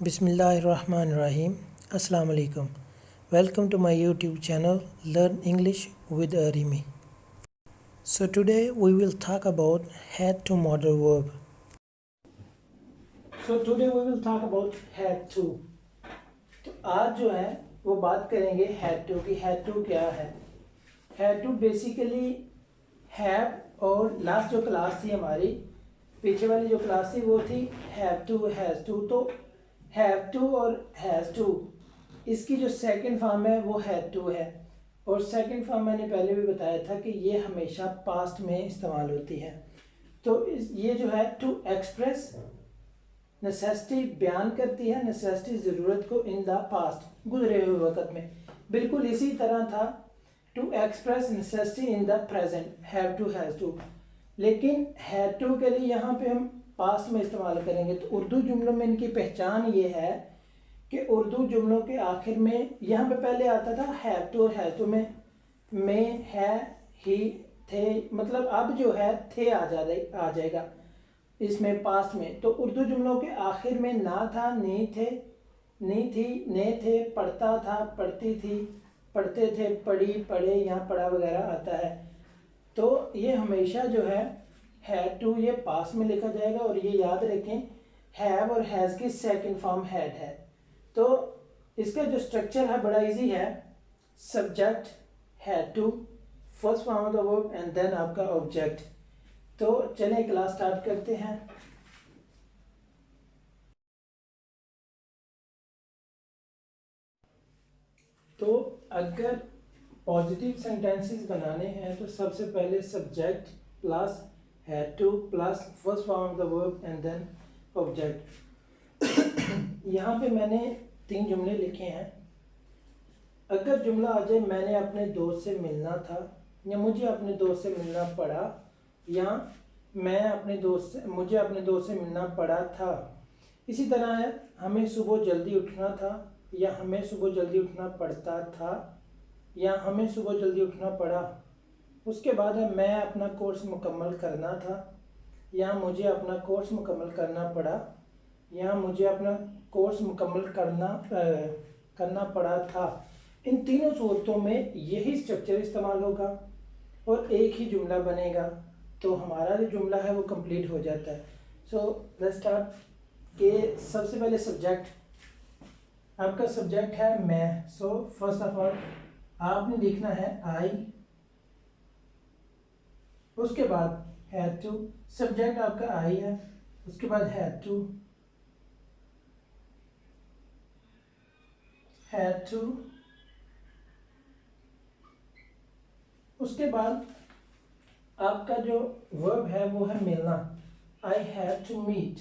Bismillahirrahmanirrahim. Assalamu alaikum. Welcome to my YouTube channel Learn English with Arimi. So today we will talk about had to modal verb. So today we will talk about had to. तो आज जो है वो बात करेंगे had to की had to क्या है. Had to basically have और लास्ट जो क्लास थी हमारी पीछे वाली जो क्लास थी वो थी have to has to. तो have to और has to इसकी जो सेकंड फॉर्म है वो had to है और सेकंड फॉर्म मैंने पहले भी बताया था कि ये हमेशा पास्ट में इस्तेमाल होती है. तो ये जो है टू एक्सप्रेस नेसेसिटी बयान करती है, नेसेसिटी ज़रूरत को इन द पास्ट गुजरे हुए वक्त में. बिल्कुल इसी तरह था to express necessity in the present have to has to. लेकिन हैव टू के लिए यहाँ पे हम पास्ट में इस्तेमाल करेंगे. तो उर्दू जुमलों में इनकी पहचान ये है कि उर्दू जुमलों के आखिर में यहाँ पे पहले आता था हैव टू और हैज़ टू में है ही थे, मतलब अब जो है थे आ जाएगा इसमें पास्ट में. तो उर्दू जुमलों के आखिर में ना था, नहीं थे, नहीं थी, ने थे, पढ़ता था, पढ़ती थी, पढ़ते थे, पढ़ी, पढ़े, यहाँ पढ़ा वगैरह आता है. तो ये हमेशा जो है हैड टू ये पास्ट में लिखा जाएगा और ये याद रखें हैव और हैज़ की सेकंड फॉर्म हैड है. तो इसका जो स्ट्रक्चर है बड़ा इजी है. Subject had to, first form of the verb and then आपका ऑब्जेक्ट. तो चलें क्लास स्टार्ट करते हैं. तो अगर पॉजिटिव सेंटेंसेस बनाने हैं तो सबसे पहले subject plus had to plus first form of the verb and then object. यहाँ पे मैंने 3 जुमले लिखे हैं. अगर जुमला आ जाए मैंने अपने दोस्त से मिलना था या मुझे अपने दोस्त से मिलना पड़ा या मुझे अपने दोस्त से मिलना पड़ा था. इसी तरह है हमें सुबह जल्दी उठना था या हमें सुबह जल्दी उठना पड़ता था या हमें सुबह जल्दी उठना पड़ा. उसके बाद है मैं अपना कोर्स मुकम्मल करना था या मुझे अपना कोर्स मुकम्मल करना पड़ा या मुझे अपना कोर्स मुकम्मल करना पड़ा था. इन तीनों सूरतों में यही स्ट्रक्चर इस्तेमाल होगा और एक ही जुमला बनेगा. तो हमारा जो जुमला है वो कंप्लीट हो जाता है. So let's start. के सबसे पहले सब्जेक्ट, आपका सब्जेक्ट है मैं. सो फर्स्ट ऑफ ऑल आपने लिखना है आई, उसके बाद हैड टू. सब्जेक्ट आपका आई है, उसके बाद हैड टू, उसके बाद आपका जो वर्ब है वो है मिलना. I have to meet.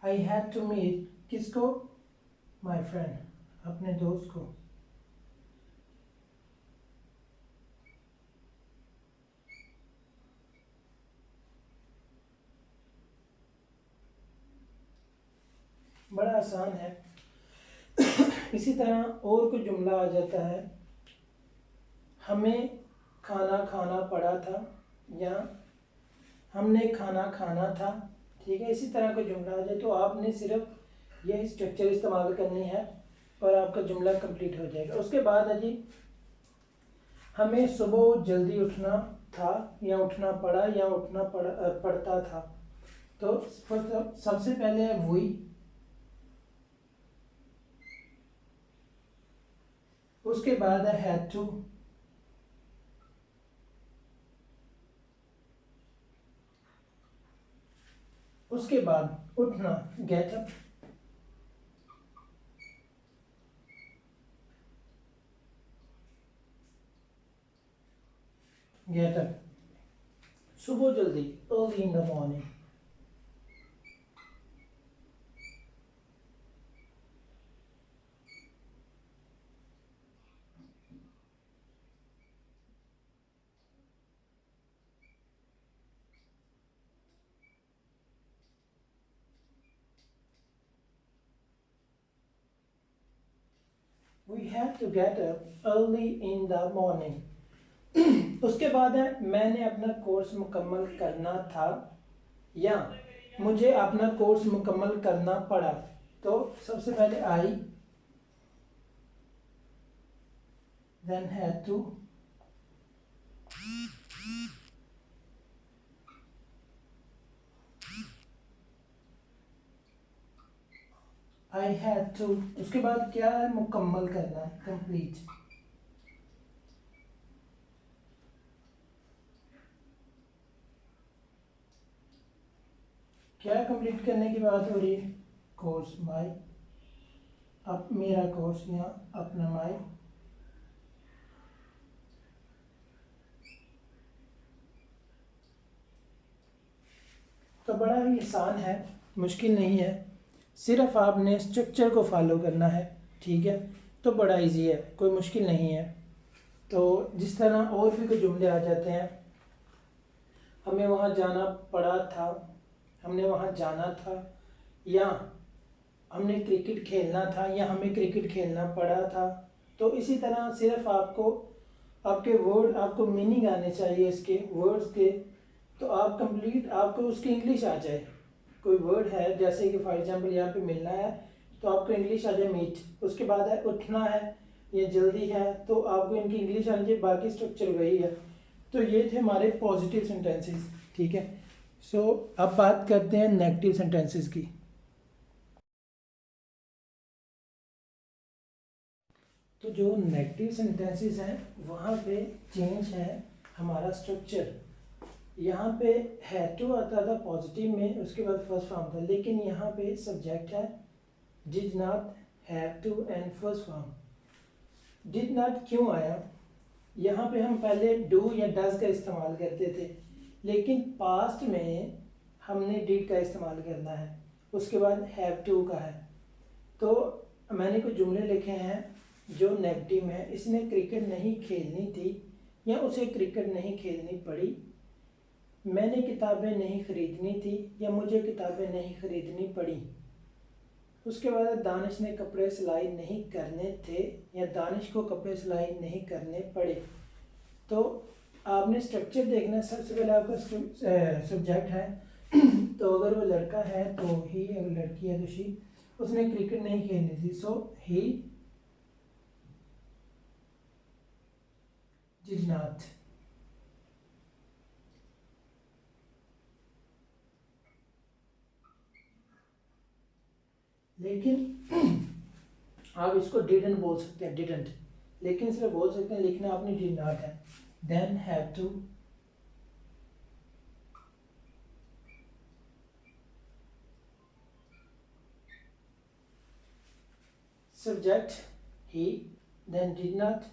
I have to meet किसको? माई फ्रेंड, अपने दोस्त को. बड़ा आसान है. इसी तरह और कोई जुमला आ जाता है हमें खाना खाना पड़ा था या हमने खाना खाना था. ठीक है, इसी तरह कोई जुमला आ जाए तो आपने सिर्फ यही स्ट्रक्चर इस्तेमाल करनी है और आपका जुमला कंप्लीट हो जाएगा. उसके बाद है जी हमें सुबह जल्दी उठना था या उठना पड़ा या पड़ता था. तो सबसे पहले है वही, उसके बाद है हैड टू, उसके बाद उठना गेट अप, सुबह जल्दी early in the morning. We have to get up early in the morning. उसके बाद है मैंने अपना कोर्स मुकम्मल करना था या मुझे अपना कोर्स मुकम्मल करना पड़ा। तो सबसे पहले I, then had to, I had to. उसके बाद क्या है, मुकम्मल करना है, कंप्लीट। क्या कंप्लीट करने की बात हो रही है, कोर्स माई, अब मेरा कोर्स या अपना माई। तो बड़ा ही आसान है, मुश्किल नहीं है, सिर्फ आपने स्ट्रक्चर को फॉलो करना है, ठीक है। तो बड़ा इजी है, कोई मुश्किल नहीं है। तो जिस तरह और भी कोई जुमले आ जाते हैं, हमें वहाँ जाना पड़ा था, हमने वहाँ जाना था, या हमने क्रिकेट खेलना था या हमें क्रिकेट खेलना पड़ा था। तो इसी तरह सिर्फ आपको आपके वर्ड, आपको मीनिंग आने चाहिए इसके वर्ड्स के, तो आप कंप्लीट आपको उसकी इंग्लिश आ जाए। कोई वर्ड है जैसे कि फॉर एग्जांपल यहाँ पे मिलना है, तो आपको इंग्लिश आ जाए मीट। उसके बाद है उठना है या जल्दी है, तो आपको इनकी इंग्लिश आनी चाहिए, बाकी स्ट्रक्चर वही है। तो ये थे हमारे पॉजिटिव सेंटेंसेस, ठीक है। सो अब बात करते हैं नेगेटिव सेंटेंसेस की। तो जो नेगेटिव सेंटेंसेस हैं वहाँ पे चेंज है हमारा स्ट्रक्चर। यहाँ पे हैड टू आता था पॉजिटिव में, उसके बाद फर्स्ट फॉर्म था, लेकिन यहाँ पे सब्जेक्ट है did not, have to and first form. Did not क्यों आया, यहाँ पे हम पहले डू या डज का इस्तेमाल करते थे, लेकिन पास्ट में हमने डिड का इस्तेमाल करना है। उसके बाद हैव टू का है। तो मैंने कुछ जुमले लिखे हैं जो नेगेटिव है। इसने क्रिकेट नहीं खेलनी थी या उसे क्रिकेट नहीं खेलनी पड़ी, मैंने किताबें नहीं खरीदनी थी या मुझे किताबें नहीं खरीदनी पड़ी। उसके बाद दानिश ने कपड़े सिलाई नहीं करने थे या दानिश को कपड़े सिलाई नहीं करने पड़े। तो आपने स्ट्रक्चर देखना, सबसे पहले आपका सब्जेक्ट है तो अगर वो लड़का है तो ही, अगर लड़की है तो शी। उसने क्रिकेट नहीं खेलनी थी, सो ही डिड नॉट। लेकिन आप इसको डिडंट बोल सकते हैं, डिडंट, लेकिन सिर्फ बोल सकते हैं, लिखना आपने डिड नॉट है। Then have to, subject he, then did not,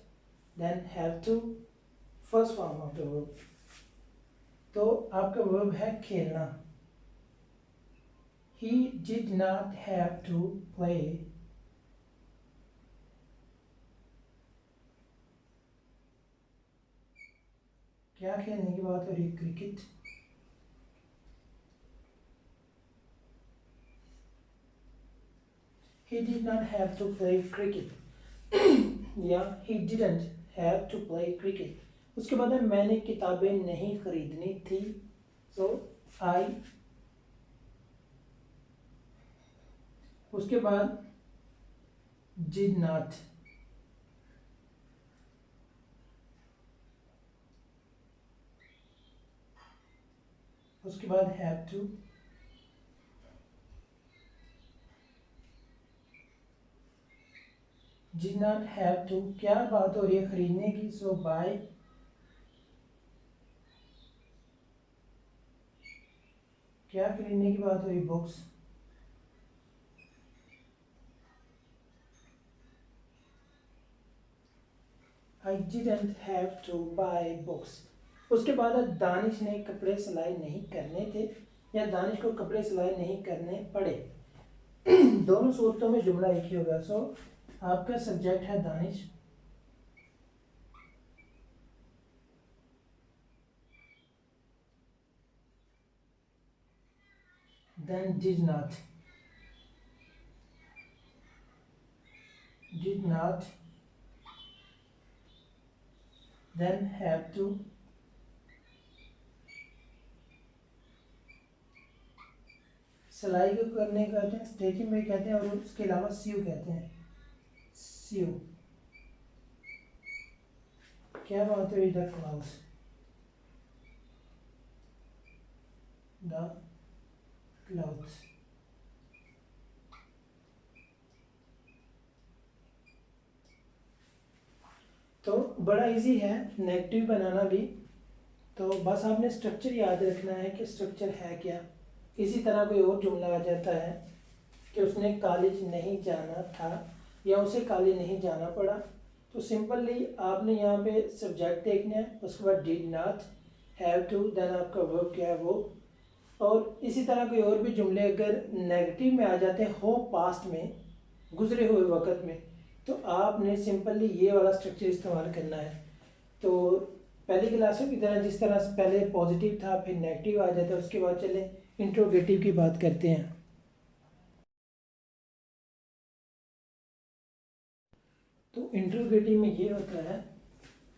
then have to, first form of the verb। तो आपका verb है खेलना। He did not have to play, क्या खेलने की बात हो रही है, cricket. He did not have to play cricket या he didn't have to play cricket। उसके बाद है मैंने किताबें नहीं खरीदनी थी, so I। उसके बाद did not, उसके बाद have to, did not have to, क्या बात हो रही है खरीदने की, so buy। क्या खरीदने की बात हो रही, books. I didn't have to buy books। उसके बाद दानिश ने कपड़े सिलाई नहीं करने थे या दानिश को कपड़े सिलाई नहीं करने पड़े। दोनों सूरतों में जुमला एक ही होगा। सो आपका सब्जेक्ट है Danish, then did not, then have to, सिलाई को करने को कहते हैं, स्टिचिंग में कहते हैं, और उसके अलावा सीव कहते हैं। सीव। क्या बात है, द क्लाउड्स, द क्लाउड्स। तो बड़ा इजी है नेगेटिव बनाना भी। तो बस आपने स्ट्रक्चर याद रखना है कि स्ट्रक्चर है क्या। इसी तरह कोई और जुमला आ जाता है कि उसने कॉलेज नहीं जाना था या उसे कॉलेज नहीं जाना पड़ा, तो सिंपली आपने यहाँ पे सब्जेक्ट देखना है, उसके बाद did not, have to, then आपका वर्ब क्या है वो। और इसी तरह कोई और भी जुमले अगर नेगेटिव में आ जाते हैं हो पास्ट में, गुजरे हुए वक्त में, तो आपने सिंपली ये वाला स्ट्रक्चर इस्तेमाल करना है। तो पहली क्लासों की तरह जिस तरह पहले पॉजिटिव था फिर नेगेटिव आ जाता है, उसके बाद चले इंट्रोगेटिव की बात करते हैं। तो इंट्रोगेटिव में ये होता है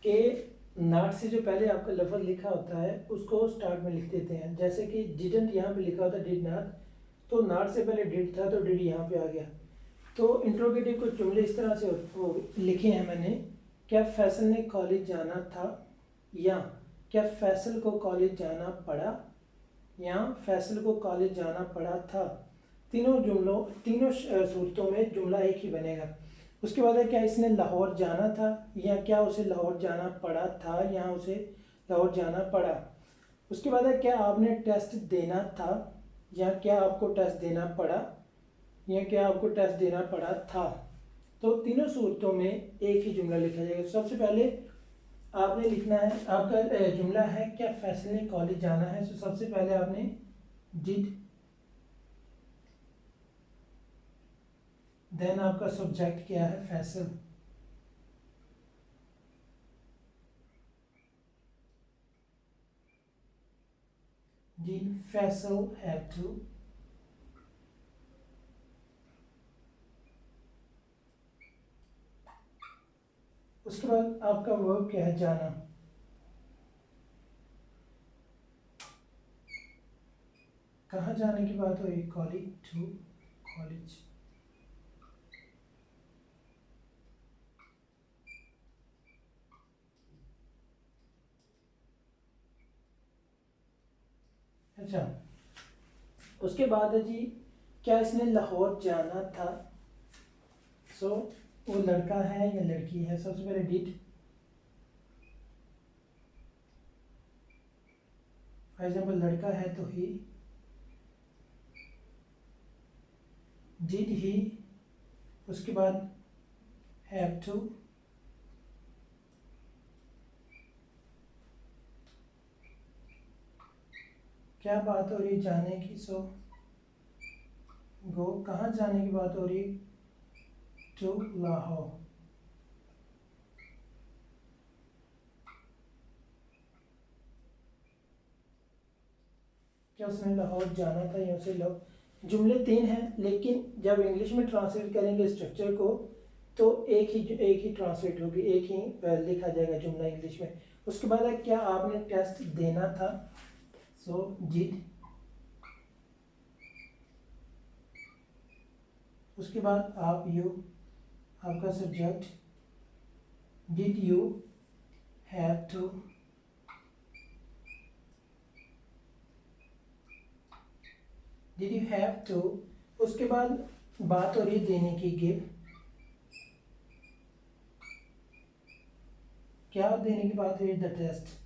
कि नॉट से जो पहले आपका लफ्ज़ लिखा होता है उसको स्टार्ट में लिख देते हैं। जैसे कि डिडंट यहाँ पे लिखा होता है डिड नॉट, तो नॉट से पहले डिड था तो डिड यहाँ पे आ गया। तो इंट्रोगेटिव कुछ जुमले इस तरह से लिखे हैं मैंने, क्या फैसल ने कॉलेज जाना था, या क्या फैसल को कॉलेज जाना पड़ा, या फैसल को कॉलेज जाना पड़ा था। तीनों सूरतों में जुमला एक ही बनेगा। उसके बाद है क्या इसने लाहौर जाना था, या क्या उसे लाहौर जाना पड़ा था, या उसे लाहौर जाना पड़ा। उसके बाद है क्या आपने टेस्ट देना था, या क्या आपको टेस्ट देना पड़ा, या क्या आपको टेस्ट देना पड़ा था। तो तीनों सूरतों में एक ही जुमला लिखा जाएगा। सबसे पहले आपने लिखना है, आपका जुमला है क्या फैसल ने कॉलेज जाना है, तो सबसे पहले आपने डिड, देन आपका सब्जेक्ट क्या है Faisal, did Faisal have to, उसके बाद आपका वर्ब क्या है जाना, कहाँ जाने की बात हो रही, कॉलेज, टू कॉलेज। अच्छा, उसके बाद है जी क्या इसने लाहौर जाना था। सो वो लड़का है या लड़की है, सबसे पहले डिड, फॉर एग्जाम्पल लड़का है तो ही, डिड ही, उसके बाद हैव टू, क्या बात हो रही जाने की, सो गो, कहाँ जाने की बात हो रही, टू लाहौर। क्या उसने लाहौर जाना था या उसे जुमले तीन हैं, लेकिन जब इंग्लिश में ट्रांसलेट करेंगे स्ट्रक्चर को तो एक ही ट्रांसलेट होगी, एक ही लिखा जाएगा जुमला इंग्लिश में। उसके बाद है क्या आपने टेस्ट देना था, सो डिड, उसके बाद आप यू, आपका subject, did you have to, did you have to, उसके बाद बात हो रही है देने की, गिव, क्या देने की बात हो रही है, द टेस्ट,